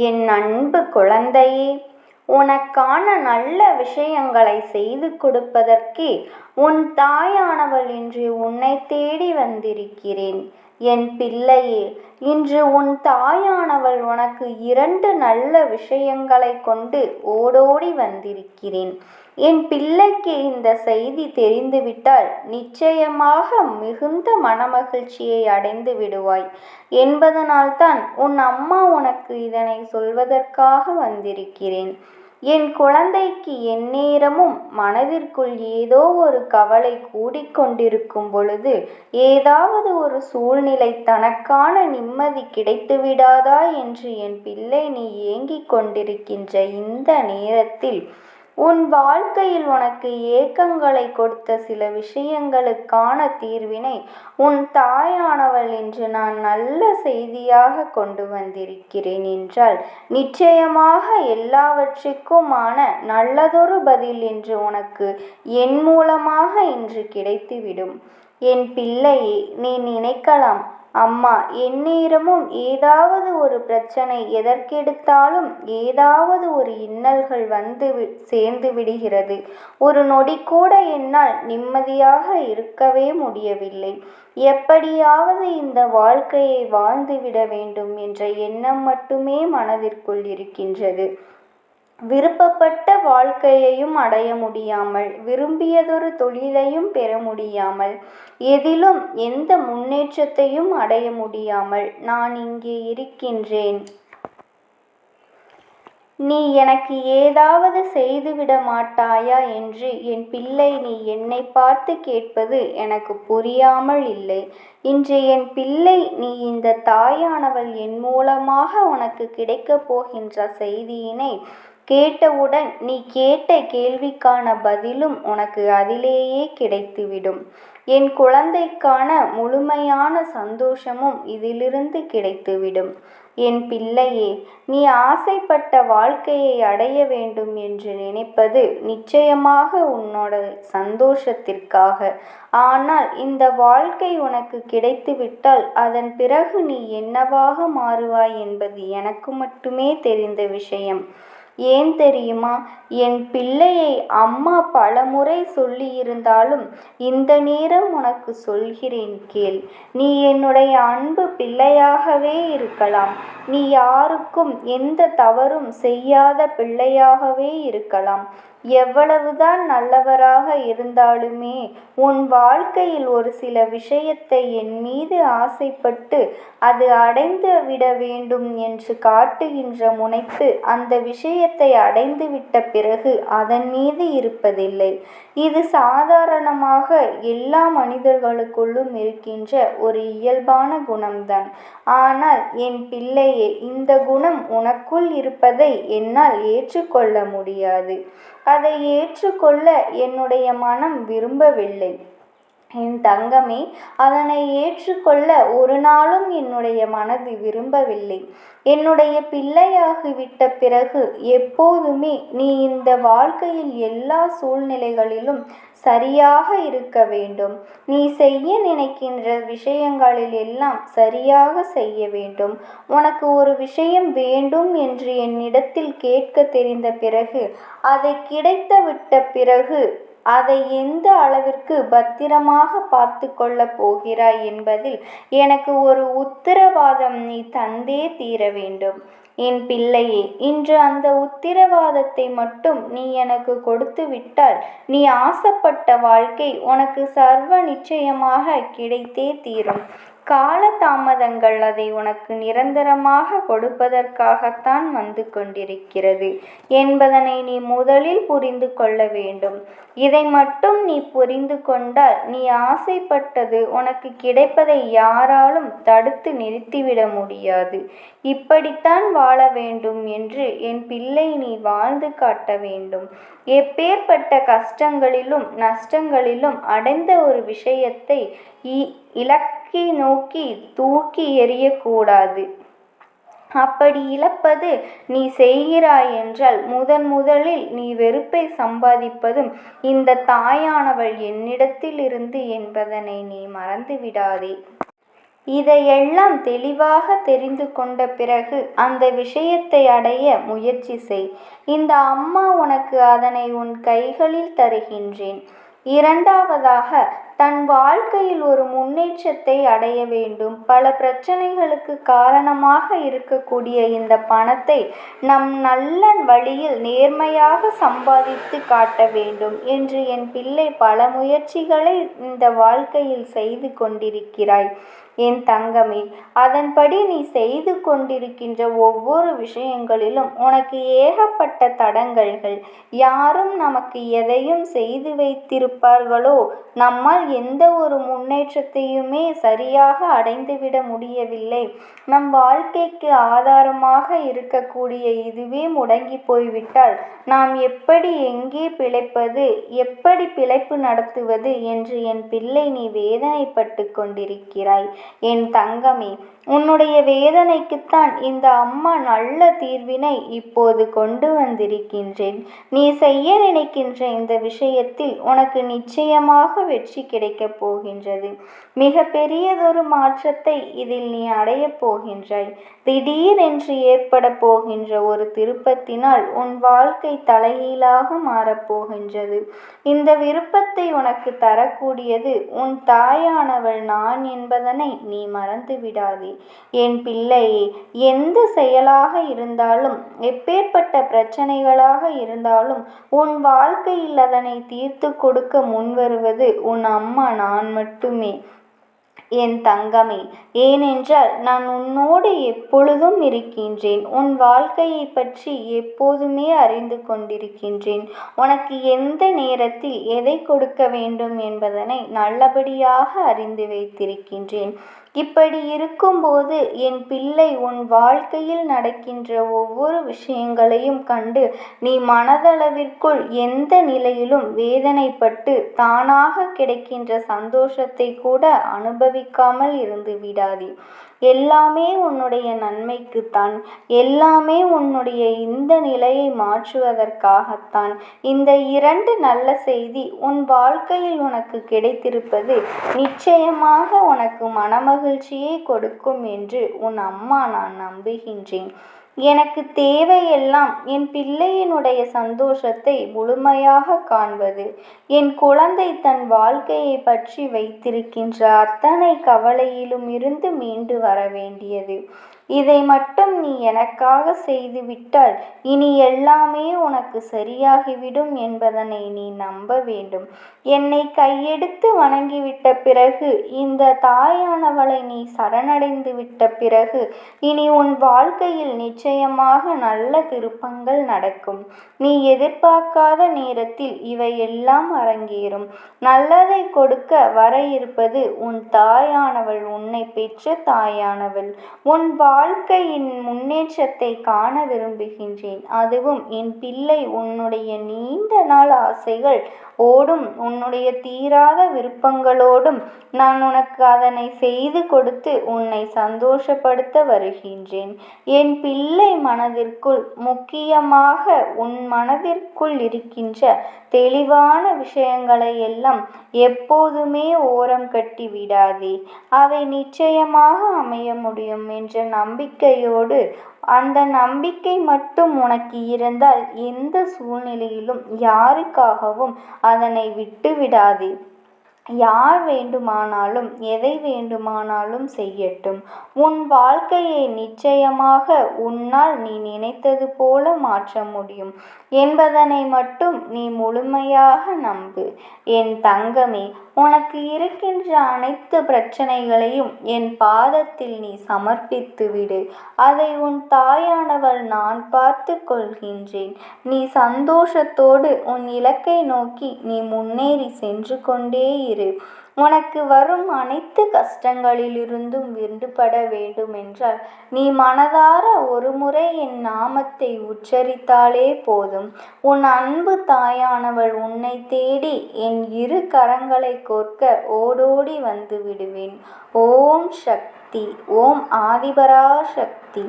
என் அன்பு குழந்தையே, உனக்கான நல்ல விஷயங்களை செய்து கொடுப்பதற்கே உன் தாயானவள் இன்று உன்னை தேடி வந்திருக்கிறேன். என் பிள்ளையே, இன்று உன் தாயானவள் உனக்கு 2 நல்ல விஷயங்களை கொண்டு ஓடோடி வந்திருக்கிறேன். என் பிள்ளைக்கு இந்த செய்தி தெரிந்துவிட்டால் நிச்சயமாக மிகுந்த மனமகிழ்ச்சியை அடைந்து விடுவாய் என்பதனால்தான் உன் அம்மா உனக்கு இதனை சொல்வதற்காக வந்திருக்கிறேன். என் குழந்தைக்கு எந்நேரமும் மனதிற்குள் ஏதோ ஒரு கவலை கூடிக்கொண்டிருக்கும் பொழுது, ஏதாவது ஒரு சூழ்நிலை தனக்கான நிம்மதி கிடைத்துவிடாதா என்று என் பிள்ளை நீ ஏங்கிக் கொண்டிருக்கின்ற இந்த நேரத்தில், உன் வாழ்க்கையில் உனக்கு ஏக்கங்களை கொடுத்த சில விஷயங்களுக்கான தீர்வினை உன் தாயானவள் இன்று நான் நல்ல செய்தியாக கொண்டு வந்திருக்கிறேன் என்றால், நிச்சயமாக எல்லாவற்றிற்குமான நல்லதொரு பதில் இன்று உனக்கு என் மூலமாக இன்று கிடைத்துவிடும். என் பிள்ளையே, நீ நினைக்கலாம், அம்மா, எந்நேரமும் ஏதாவது ஒரு பிரச்சனை, எதற்கெடுத்தாலும் ஏதாவது ஒரு இன்னல்கள் வந்து சேர்ந்து விடுகிறது. ஒரு நொடி கூட என்னால் நிம்மதியாக இருக்கவே முடியவில்லை. எப்படியாவது இந்த வாழ்க்கையை வாழ்ந்துவிட வேண்டும் என்ற எண்ணம் மட்டுமே மனதிற்குள் இருக்கின்றது. விருப்பப்பட்ட வாழ்க்கையையும் அடைய முடியாமல், விரும்பியதொரு தொழிலையும் பெற முடியாமல், எதிலும் எந்த முன்னேற்றத்தையும் அடைய முடியாமல் நான் இங்கே இருக்கின்றேன். நீ எனக்கு ஏதாவது செய்துவிட மாட்டாயா என்று என் பிள்ளை நீ என்னை பார்த்து கேட்பது எனக்கு புரியாமல் இல்லை. இன்று என் பிள்ளை, நீ இந்த தாயானவள் என் மூலமாக உனக்கு கிடைக்கப் போகின்ற செய்தியினை கேட்டவுடன் நீ கேட்ட கேள்விக்கான பதிலும் உனக்கு அதிலேயே கிடைத்துவிடும். என் குழந்தைக்கான முழுமையான சந்தோஷமும் இதிலிருந்து கிடைத்துவிடும். என் பிள்ளையே, நீ ஆசைப்பட்ட வாழ்க்கையை அடைய வேண்டும் என்று நினைப்பது நிச்சயமாக உன்னோட சந்தோஷத்திற்காக. ஆனால் இந்த வாழ்க்கை உனக்கு கிடைத்துவிட்டால் அதன் பிறகு நீ என்னவாக மாறுவாய் என்பது எனக்கு மட்டுமே தெரிந்த விஷயம். ஏன் தெரியுமா? என் பிள்ளையை அம்மா பலமுறை சொல்லியிருந்தாலும் இந்த நேரம் உனக்கு சொல்கிறேன் கேள். நீ என்னுடைய அன்பு பிள்ளையாகவே இருக்கலாம். நீ யாருக்கும் எந்த தவறும் செய்யாத பிள்ளையாகவே இருக்கலாம். எவ்வளவுதான் நல்லவராக இருந்தாலுமே உன் வாழ்க்கையில் ஒரு சில விஷயத்தை என் மீது ஆசைப்பட்டு அது அடைந்து விட வேண்டும் என்று காட்டுகின்ற முனைப்பு அந்த விஷயத்தை அடைந்துவிட்ட பிறகு அதன் மீது இருப்பதில்லை. இது சாதாரணமாக எல்லா மனிதர்களுக்குள்ளும் இருக்கின்ற ஒரு இயல்பான குணம்தான். ஆனால் என் பிள்ளையே, இந்த குணம் உனக்குள் இருப்பதை என்னால் ஏற்றுக்கொள்ள முடியாது. அதை ஏற்றுக்கொள்ள என்னுடைய மனம் விரும்பவில்லை. என் தங்கமே, அதனை ஏற்றுக்கொள்ள ஒரு நாளும் என்னுடைய மனது விரும்பவில்லை. என்னுடைய பிள்ளையாகிவிட்ட பிறகு எப்போதுமே நீ இந்த வாழ்க்கையில் எல்லா சூழ்நிலைகளிலும் சரியாக இருக்க வேண்டும். நீ செய்ய நினைக்கின்ற விஷயங்களில் எல்லாம் சரியாக செய்ய வேண்டும். உனக்கு ஒரு விஷயம் வேண்டும் என்று என்னிடத்தில் கேட்க தெரிந்த பிறகு, அதை கிடைத்துவிட்ட பிறகு அதை எந்த அளவிற்கு பத்திரமாக பார்த்து கொள்ளப் போகிறாய் என்பதில் எனக்கு ஒரு உத்தரவாதம் நீ தந்தே தீர வேண்டும். என் பிள்ளையே, இன்று அந்த உத்தரவாதத்தை மட்டும் நீ எனக்கு கொடுத்து விட்டால் நீ ஆசைப்பட்ட வாழ்க்கை உனக்கு சர்வ நிச்சயமாக கிடைத்தே தீரும். கால தாமதங்கள் அதை உனக்கு நிரந்தரமாக கொடுப்பதற்காகத்தான் வந்து கொண்டிருக்கிறது என்பதனை நீ முதலில் புரிந்து கொள்ள வேண்டும். இதை மட்டும் நீ புரிந்து கொண்டால் நீ ஆசைப்பட்டது உனக்கு கிடைப்பதை யாராலும் தடுத்து நிறுத்திவிட முடியாது. இப்படித்தான் வாழ வேண்டும் என்று என் பிள்ளை நீ வாழ்ந்து காட்ட வேண்டும். எப்பேற்பட்ட கஷ்டங்களிலும் நஷ்டங்களிலும் அடைந்த ஒரு விஷயத்தை இலக்கை நோக்கி தூக்கி எறியக்கூடாது. அப்படி இழப்பது நீ செய்கிறாய் என்றால் முதலில் நீ வெறுப்பை சம்பாதிப்பதும் இந்த தாயானவள் என்னிடத்தில் இருந்து என்பதனை நீ மறந்து விடாதே. இதையெல்லாம் தெளிவாக தெரிந்து கொண்ட பிறகு அந்த விஷயத்தை அடைய முயற்சி செய். இந்த அம்மா உனக்கு அதனை உன் கைகளில் தருகின்றேன். இரண்டாவதாக, தன் வாழ்க்கையில் ஒரு முன்னேற்றத்தை அடைய வேண்டும். பல பிரச்சனைகளுக்கு காரணமாக இருக்கக்கூடிய இந்த பணத்தை நம் நல்ல வழியில் நேர்மையாக சம்பாதித்து காட்ட வேண்டும் என்று என் பிள்ளை பல முயற்சிகளை இந்த வாழ்க்கையில் செய்து கொண்டிருக்கிறாய். என் தங்கமே, அதன்படி நீ செய்து கொண்டிருக்கின்ற ஒவ்வொரு விஷயங்களிலும் உனக்கு ஏகப்பட்ட தடங்கல்கள். யாரும் நமக்கு எதையும் செய்து வைத்திருப்பார்களோ நம்மால் எந்த ஒரு முன்னேற்றத்தையுமே சரியாக அடைந்துவிட முடியவில்லை. நம் வாழ்க்கைக்கு ஆதாரமாக இருக்கக்கூடிய இதுவே முடங்கி போய்விட்டால் நாம் எப்படி எங்கே பிழைப்பது, எப்படி பிழைப்பு நடத்துவது என்று என் பிள்ளை நீ வேதனைப்பட்டு கொண்டிருக்கிறாய். என் தங்கமே, உன்னுடைய வேதனைக்குத்தான் இந்த அம்மா நல்ல தீர்வினை இப்போது கொண்டு வந்திருக்கின்றேன். நீ செய்ய நினைக்கின்ற இந்த விஷயத்தில் உனக்கு நிச்சயமாக வெற்றி கிடைக்கப் போகின்றது. மிக பெரியதொரு மாற்றத்தை இதில் நீ அடையப் போகின்றாய். திடீரென்று ஏற்பட போகின்ற ஒரு திருப்பத்தினால் உன் வாழ்க்கை தலைகீழாக மாறப்போகின்றது. இந்த விருப்பத்தை உனக்கு தரக்கூடியது உன் தாயானவள் நான் என்பதனை நீ மறந்து விடாதே. என் பிள்ளையே, எந்த செயலாக இருந்தாலும், எப்பேற்பட்ட பிரச்சனைகளாக இருந்தாலும் உன் வாழ்க்கையில் அதனை தீர்த்து கொடுக்க முன்வருவது உன் அம்மா நான் மட்டுமே. என் தங்கமே, ஏனென்றால் நான் உன்னோடு எப்பொழுதும் இருக்கின்றேன். உன் வாழ்க்கையை பற்றி எப்போதுமே அறிந்து கொண்டிருக்கின்றேன். உனக்கு எந்த நேரத்தில் எதை கொடுக்க வேண்டும் என்பதனை நல்லபடியாக அறிந்து வைத்திருக்கின்றேன். இப்படி இருக்கும்போது என் பிள்ளை உன் வாழ்க்கையில் நடக்கின்ற ஒவ்வொரு விஷயங்களையும் கண்டு நீ மனதளவிற்குள் எந்த நிலையிலும் வேதனைப்பட்டு தானாக கிடைக்கின்ற சந்தோஷத்தை கூட அனுபவிக்காமல் இருந்து விடாதே. எல்லாமே உன்னுடைய நன்மைக்குத்தான். எல்லாமே உன்னுடைய இந்த நிலையை மாற்றுவதற்காகத்தான். இந்த 2 நல்ல செய்தி உன் வாழ்க்கையில் உனக்கு கிடைத்திருப்பது நிச்சயமாக உனக்கு மனமகிழ்ச்சியை கொடுக்கும் என்று உன் அம்மா நான் நம்புகின்றேன். எனக்கு தேவையெல்லாம் என் பிள்ளையினுடைய சந்தோஷத்தை முழுமையாக காண்பது. என் குழந்தை தன் வாழ்க்கையை பற்றி வைத்திருக்கின்ற அத்தனை கவலையிலும் இருந்து மீண்டு வர வேண்டியது. இதை மட்டும் நீ எனக்காக செய்துவிட்டால் இனி எல்லாமே உனக்கு சரியாகிவிடும் என்பதனை நீ நம்ப வேண்டும். என்னை கையெடுத்து வணங்கிவிட்ட பிறகு, இந்த தாயானவளை நீ சரணடைந்து விட்ட பிறகு இனி உன் வாழ்க்கையில் நிச்சயமாக நல்ல திருப்பங்கள் நடக்கும். நீ எதிர்பார்க்காத நேரத்தில் இவையெல்லாம் அரங்கேறும். நல்லதை கொடுக்க வர இருப்பது உன் தாயானவள், உன்னை பெற்ற தாயானவள். உன் வாழ்க்கையின் முன்னேற்றத்தை காண விரும்புகின்றேன். அதுவும் என் பிள்ளை உன்னுடைய நீண்ட நாள் ஆசைகள் ஓடும், உன்னுடைய தீராத விருப்பங்களோடும் நான் உனக்கு அதனை செய்து கொடுத்து உன்னை சந்தோஷப்படுத்த வருகின்றேன். என் பிள்ளை மனதிற்குள், முக்கியமாக உன் மனதிற்குள் இருக்கின்ற தெளிவான விஷயங்களை எல்லாம் எப்போதுமே ஓரம் கட்டி விடாதே. அவை நிச்சயமாக அமைய முடியும் என்ற நம்பிக்கையோடு, அந்த நம்பிக்கை மட்டும் உனக்கு இருந்தால் எந்த சூழ்நிலையிலும் யாருக்காகவும் அதனை விட்டு விடாதே. யார் வேண்டுமானாலும் எதை வேண்டுமானாலும் செய்யட்டும், உன் வாழ்க்கையை நிச்சயமாக உன்னால் நீ நினைத்தது போல மாற்ற முடியும் என்பதனை மட்டும் நீ முழுமையாக நம்பு. என் தங்கமே, உனக்கு இருக்கின்ற அனைத்து பிரச்சனைகளையும் என் பாதத்தில் நீ சமர்ப்பித்து விடு. அதை உன் தாயானவள் நான் பார்த்து கொள்கின்றேன். நீ சந்தோஷத்தோடு உன் இலக்கை நோக்கி நீ முன்னேறி சென்று கொண்டே இரு. உனக்கு வரும் அனைத்து கஷ்டங்களிலிருந்தும் விடுபட வேண்டுமென்றால் நீ மனதார ஒரு முறை என் நாமத்தை உச்சரித்தாலே போதும். உன் அன்பு தாயானவள் உன்னை தேடி என் 2 கரங்களை கோர்க்க ஓடோடி வந்து விடுவேன். ஓம் சக்தி. ஓம் ஆதிபரா சக்தி.